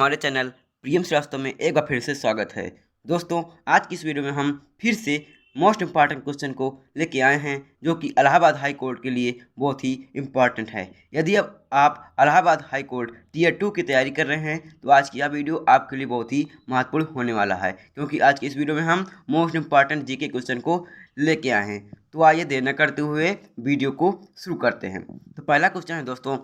हमारे चैनल प्रियम श्रीवास्तव में एक बार फिर से स्वागत है। दोस्तों, आज की इस वीडियो में हम फिर से मोस्ट इम्पॉर्टेंट क्वेश्चन को लेके आए हैं, जो कि इलाहाबाद हाई कोर्ट के लिए बहुत ही इम्पॉर्टेंट है। यदि अब आप इलाहाबाद हाई कोर्ट टीयर 2 की तैयारी कर रहे हैं तो आज की यह वीडियो आपके लिए बहुत ही महत्वपूर्ण होने वाला है, क्योंकि आज की इस वीडियो में हम मोस्ट इम्पॉर्टेंट जीके क्वेश्चन को लेके आए हैं। तो आइए देर न करते हुए वीडियो को शुरू करते हैं। तो पहला क्वेश्चन है दोस्तों,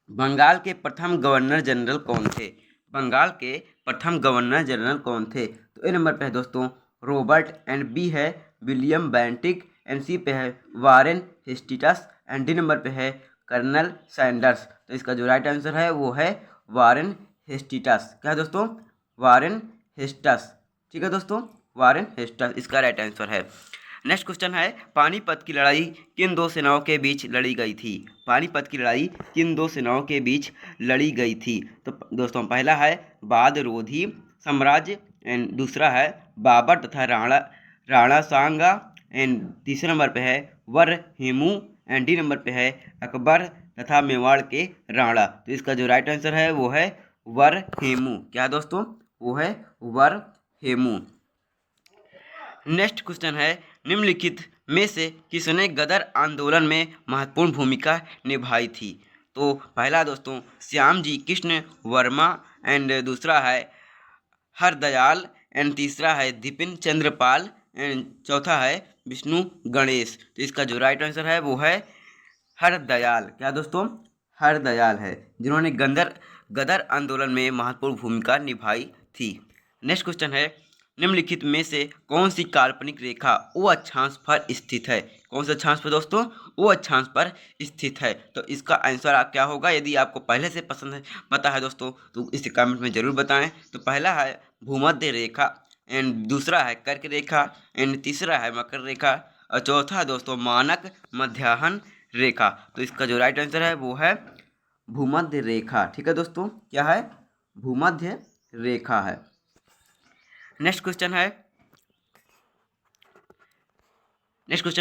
बंगाल के प्रथम गवर्नर जनरल कौन थे? बंगाल के प्रथम गवर्नर जनरल कौन थे? तो ए नंबर पे है दोस्तों रॉबर्ट, एंड बी है विलियम बेंटिक, एंड सी पे है वारेन हेस्टिटस, एंड डी नंबर पे है कर्नल सैंडर्स। तो इसका जो राइट आंसर है वो है वारेन हेस्टिटस। क्या है दोस्तों? वारेन हेस्टस। ठीक है दोस्तों, वारेन हेस्टस इसका राइट आंसर है। नेक्स्ट क्वेश्चन है, पानीपत की लड़ाई किन दो सेनाओं के बीच लड़ी गई थी? पानीपत की लड़ाई किन दो सेनाओं के बीच लड़ी गई थी? तो दोस्तों पहला है बादरोधी साम्राज्य, एंड दूसरा है बाबर तथा राणा सांगा, एंड तीसरे नंबर पे है वर हेमू, एंड डी नंबर पे है अकबर तथा मेवाड़ के राणा। तो इसका जो राइट आंसर है वो है वर हेमू। क्या दोस्तों? वो है वर हेमू। नेक्स्ट क्वेश्चन है, निम्नलिखित में से किसने गदर आंदोलन में महत्वपूर्ण भूमिका निभाई थी? तो पहला दोस्तों श्यामजी कृष्ण वर्मा, एंड दूसरा है हरदयाल, एंड तीसरा है विपिन चंद्र पाल, एंड चौथा है विष्णु गणेश। तो इसका जो राइट आंसर है वो है हरदयाल। क्या दोस्तों? हरदयाल है, जिन्होंने गदर आंदोलन में महत्वपूर्ण भूमिका निभाई थी। नेक्स्ट क्वेश्चन है, निम्नलिखित में से कौन सी काल्पनिक रेखा ओ अक्षांश पर स्थित है? कौन से अक्षांश पर दोस्तों? ओ अक्षांश पर स्थित है। तो इसका आंसर क्या होगा? यदि आपको पहले से पता है दोस्तों तो इसे कमेंट में जरूर बताएं। तो पहला है भूमध्य रेखा, एंड दूसरा है कर्क रेखा, एंड तीसरा है मकर रेखा, और चौथा दोस्तों मानक मध्याह्न रेखा। तो इसका जो राइट आंसर है वो है भूमध्य रेखा। ठीक है दोस्तों, क्या है? भूमध्य रेखा है। नेक्स्ट क्वेश्चन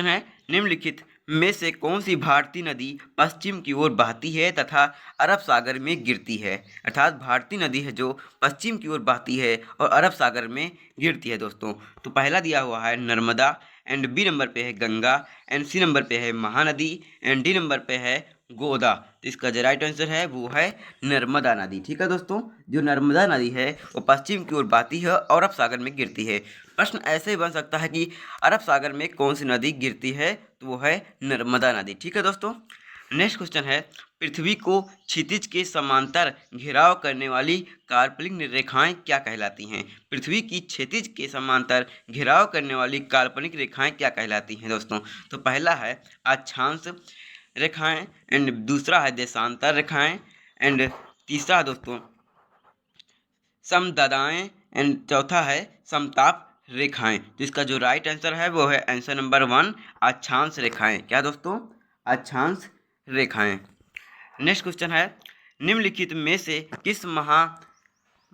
है, निम्नलिखित में से कौन सी भारतीय नदी पश्चिम की ओर बहती है तथा अरब सागर में गिरती है? अर्थात भारतीय नदी है जो पश्चिम की ओर बहती है और अरब सागर में गिरती है दोस्तों। तो पहला दिया हुआ है नर्मदा, एंड बी नंबर पे है गंगा, एंड सी नंबर पे है महानदी, एंड डी नंबर पे है गोदा। तो इसका जो राइट आंसर है वो है नर्मदा नदी। ठीक है दोस्तों, जो नर्मदा नदी है वो पश्चिम की ओर बहती है और अरब सागर में गिरती है। प्रश्न ऐसे ही बन सकता है कि अरब सागर में कौन सी नदी गिरती है? तो वो है नर्मदा नदी। ठीक है दोस्तों। नेक्स्ट क्वेश्चन है, पृथ्वी को क्षितिज के समांतर घेराव करने वाली काल्पनिक रेखाएं क्या कहलाती हैं? पृथ्वी की क्षितिज के समांतर घेराव करने वाली काल्पनिक रेखाएं क्या कहलाती हैं दोस्तों? तो पहला है अक्षांश रेखाएं, एंड दूसरा है देशांतर रेखाएं, एंड तीसरा दोस्तों समदादाएं, एंड चौथा है समताप रेखाएं। तो इसका जो राइट आंसर है वो है आंसर नंबर 1 अक्षांश रेखाएं। क्या दोस्तों? अक्षांश रेखाएं। नेक्स्ट क्वेश्चन है, निम्नलिखित में से किस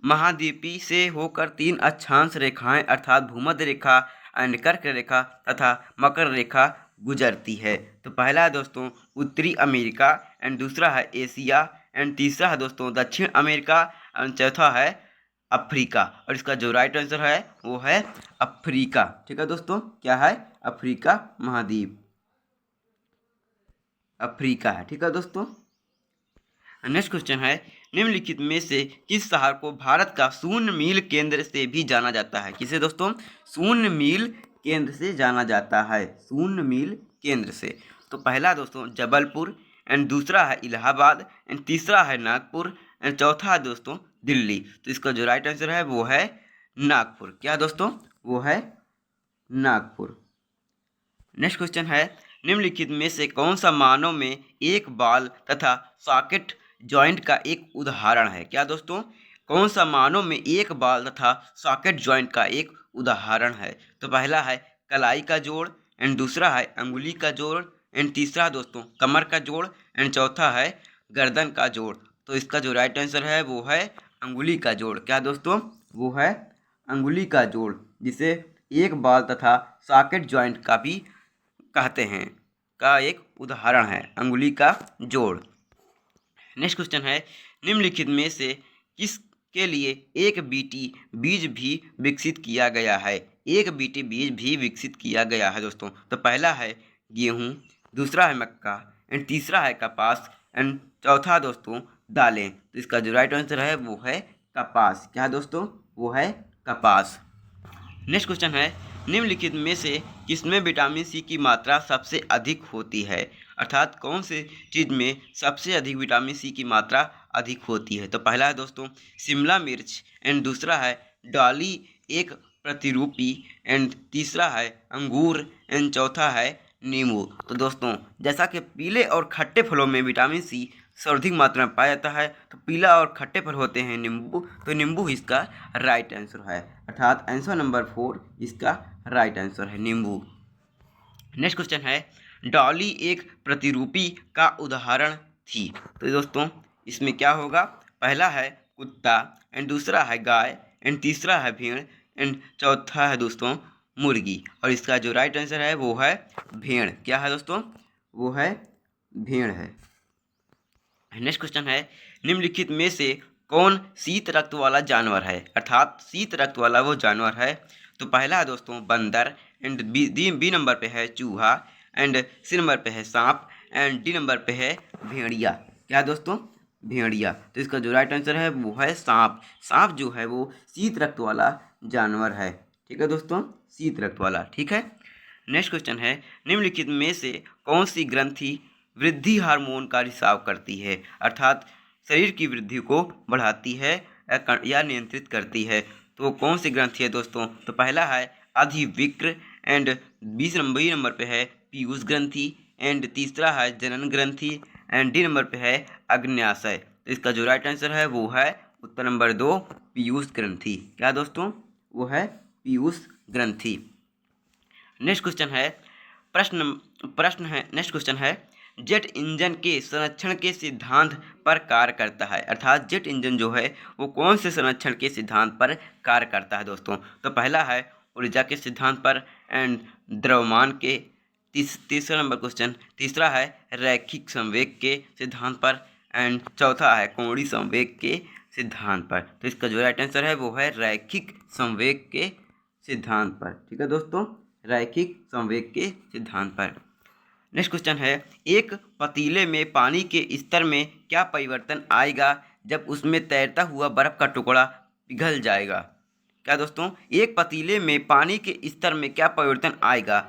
महाद्वीपी से होकर 3 अक्षांश रेखाएं अर्थात भूमध्य रेखा, एंड कर्क रेखा तथा मकर रेखा गुजरती है? तो पहला है दोस्तों उत्तरी अमेरिका, एंड दूसरा है एशिया, एंड तीसरा है दोस्तों दक्षिण अमेरिका, एंड चौथा है अफ्रीका। और इसका जो राइट आंसर है वो है अफ्रीका। ठीक है दोस्तों, क्या है? अफ्रीका महाद्वीप, अफ्रीका है। ठीक है दोस्तों। नेक्स्ट क्वेश्चन है, निम्नलिखित में से किस शहर को भारत का शून्य मील केंद्र से भी जाना जाता है? किसे दोस्तों? शून्य मील केंद्र से जाना जाता है, शून्य मील केंद्र से। तो पहला दोस्तों जबलपुर, एंड दूसरा है इलाहाबाद, एंड तीसरा है नागपुर, एंड चौथा है दोस्तों दिल्ली। तो इसका जो राइट आंसर है वो है नागपुर। क्या दोस्तों? वो है नागपुर। नेक्स्ट क्वेश्चन है, निम्नलिखित में से कौन सा मानव में एक बाल तथा सॉकेट जॉइंट का एक उदाहरण है? क्या दोस्तों? कौन सा मानव में एक बाल तथा सॉकेट जॉइंट का एक उदाहरण है? तो पहला है कलाई का जोड़, एंड दूसरा है अंगुली का जोड़, एंड तीसरा दोस्तों कमर का जोड़, एंड चौथा है गर्दन का जोड़। तो इसका जो राइट आंसर है वो है अंगुली का जोड़। क्या दोस्तों? वो है अंगुली का जोड़, जिसे एक बाल तथा सॉकेट जॉइंट का भी कहते हैं, का एक उदाहरण है अंगुली का जोड़। नेक्स्ट क्वेश्चन है, निम्नलिखित में से के लिए एक बीटी बीज भी विकसित किया गया है। एक बीटी बीज भी विकसित किया गया है दोस्तों। तो पहला है गेहूँ, दूसरा है मक्का एंड तीसरा है कपास एंड चौथा दोस्तों दालें। तो इसका जो राइट आंसर है वो है कपास। क्या है दोस्तों? वो है कपास। नेक्स्ट क्वेश्चन है, निम्नलिखित में से किसमें विटामिन सी की मात्रा सबसे अधिक होती है? अर्थात कौन से चीज़ में सबसे अधिक विटामिन सी की मात्रा अधिक होती है? तो पहला है दोस्तों शिमला मिर्च एंड दूसरा है डाली एक प्रतिरूपी एंड तीसरा है अंगूर एंड चौथा है नींबू। तो दोस्तों जैसा कि पीले और खट्टे फलों में विटामिन सी सर्वाधिक मात्रा में पाया जाता है, तो पीला और खट्टे फल होते हैं नींबू, तो नींबू इसका राइट आंसर है। अर्थात आंसर नंबर 4 इसका राइट आंसर है नींबू। नेक्स्ट क्वेश्चन है, डॉली एक प्रतिरूपी का उदाहरण थी। तो दोस्तों इसमें क्या होगा? पहला है कुत्ता एंड दूसरा है गाय एंड तीसरा है भेड़ एंड चौथा है दोस्तों मुर्गी। और इसका जो राइट आंसर है वो है भेड़। क्या है दोस्तों? वो है भेड़ है। नेक्स्ट क्वेश्चन है, निम्नलिखित में से कौन शीत रक्त वाला जानवर है? अर्थात शीत रक्त वाला वो जानवर है। तो पहला है दोस्तों बंदर एंड बी नंबर पे है चूहा एंड सी नंबर पे है सांप एंड डी नंबर पे है भेड़िया। क्या है दोस्तों? भेड़िया। तो इसका जो राइट आंसर है वो है सांप। सांप जो है वो शीत रक्त वाला जानवर है। ठीक है दोस्तों, शीत रक्त वाला। ठीक है। नेक्स्ट क्वेश्चन है, निम्नलिखित में से कौन सी ग्रंथि वृद्धि हार्मोन का रिसाव करती है? अर्थात शरीर की वृद्धि को बढ़ाती है या नियंत्रित करती है। तो कौन सी ग्रंथि है दोस्तों? तो पहला है अधिविक्र एंड 20 नंबर पे है पीयूष ग्रंथि एंड तीसरा है जनन ग्रंथि एंड डी नंबर पे है अग्न्याशय। तो इसका जो राइट आंसर है वो है उत्तर नंबर 2 पीयूष ग्रंथि। क्या दोस्तों? वो है पीयूष ग्रंथि। नेक्स्ट क्वेश्चन है नेक्स्ट क्वेश्चन है, जेट इंजन के संरक्षण के सिद्धांत पर कार्य करता है। अर्थात जेट इंजन जो है वो कौन से संरक्षण के सिद्धांत पर कार्य करता है दोस्तों? तो पहला है ऊर्जा के सिद्धांत पर एंड द्रव्यमान के तीसरा नंबर क्वेश्चन, तीसरा है रैखिक संवेग के सिद्धांत पर एंड चौथा है कोणीय संवेग के सिद्धांत पर। तो इसका जो राइट आंसर है वो है रैखिक संवेग के सिद्धांत पर। ठीक है दोस्तों, रैखिक संवेग के सिद्धांत पर। नेक्स्ट क्वेश्चन है, एक पतीले में पानी के स्तर में क्या परिवर्तन आएगा जब उसमें तैरता हुआ बर्फ का टुकड़ा पिघल जाएगा? क्या दोस्तों? एक पतीले में पानी के स्तर में क्या परिवर्तन आएगा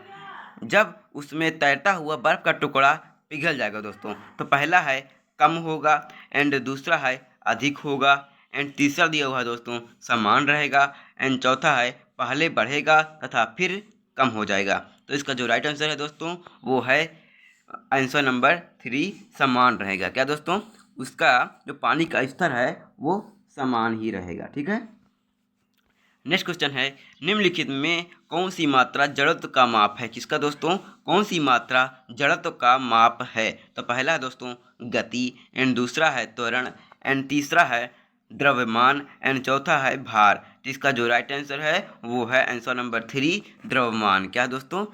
जब उसमें तैरता हुआ बर्फ का टुकड़ा पिघल जाएगा दोस्तों? तो पहला है कम होगा एंड दूसरा है अधिक होगा एंड तीसरा दिया हुआ है दोस्तों समान रहेगा एंड चौथा है पहले बढ़ेगा तथा फिर कम हो जाएगा। तो इसका जो राइट आंसर है दोस्तों वो है आंसर नंबर 3 समान रहेगा। क्या दोस्तों? उसका जो पानी का स्तर है वो समान ही रहेगा। ठीक है। नेक्स्ट क्वेश्चन है, निम्नलिखित में कौन सी मात्रा जड़त्व का माप है? किसका दोस्तों? कौन सी मात्रा जड़त्व का माप है? तो पहला है दोस्तों गति एंड दूसरा है त्वरण एंड तीसरा है द्रव्यमान एंड चौथा है भार। इसका जो राइट आंसर है वो है आंसर नंबर 3 द्रव्यमान। क्या दोस्तों?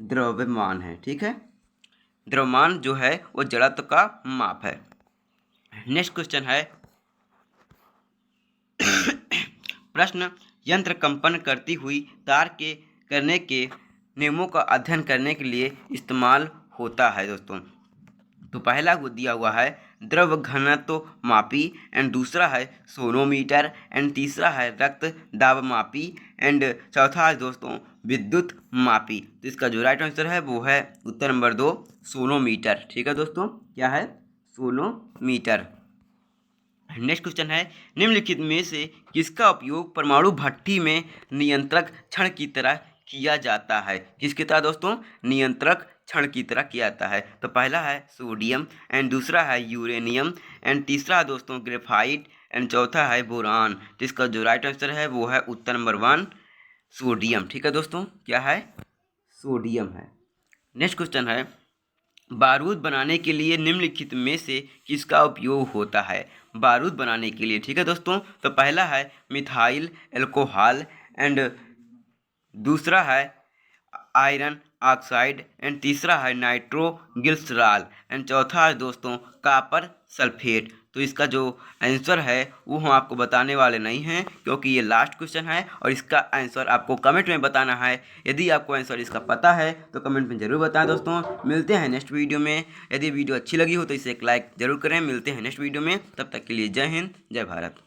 द्रव्यमान है। ठीक है। द्रव्यमान जो है वो जड़त्व का माप है। नेक्स्ट क्वेश्चन है, प्रश्न, यंत्र कंपन करती हुई तार के करने के नियमों का अध्ययन करने के लिए इस्तेमाल होता है दोस्तों। तो पहला दिया हुआ है द्रव घनत्व मापी एंड दूसरा है सोनोमीटर एंड तीसरा है रक्त दाब मापी एंड चौथा है दोस्तों विद्युत मापी। तो इसका जो राइट आंसर है वो है उत्तर नंबर 2 सोनोमीटर। ठीक है दोस्तों, क्या है? सोनोमीटर। नेक्स्ट क्वेश्चन है, निम्नलिखित में से किसका उपयोग परमाणु भट्ठी में नियंत्रक क्षण की तरह किया जाता है? किसकी तरह दोस्तों? नियंत्रक क्षण की तरह किया जाता है। तो पहला है सोडियम एंड दूसरा है यूरेनियम एंड तीसरा है दोस्तों ग्रेफाइट एंड चौथा है बोरान। तो इसका जो राइट आंसर है वो है उत्तर नंबर 1 सोडियम। ठीक है दोस्तों, क्या है? सोडियम है। नेक्स्ट क्वेश्चन है, बारूद बनाने के लिए निम्नलिखित में से किसका उपयोग होता है? बारूद बनाने के लिए। ठीक है दोस्तों, तो पहला है मिथाइल अल्कोहल एंड दूसरा है आयरन ऑक्साइड एंड तीसरा है नाइट्रोग्लिसरॉल एंड चौथा है दोस्तों कॉपर सल्फेट। तो इसका जो आंसर है वो हम आपको बताने वाले नहीं हैं क्योंकि ये लास्ट क्वेश्चन है और इसका आंसर आपको कमेंट में बताना है। यदि आपको आंसर इसका पता है तो कमेंट में ज़रूर बताएं दोस्तों। मिलते हैं नेक्स्ट वीडियो में। यदि वीडियो अच्छी लगी हो तो इसे एक लाइक ज़रूर करें। मिलते हैं नेक्स्ट वीडियो में, तब तक के लिए जय हिंद जय भारत।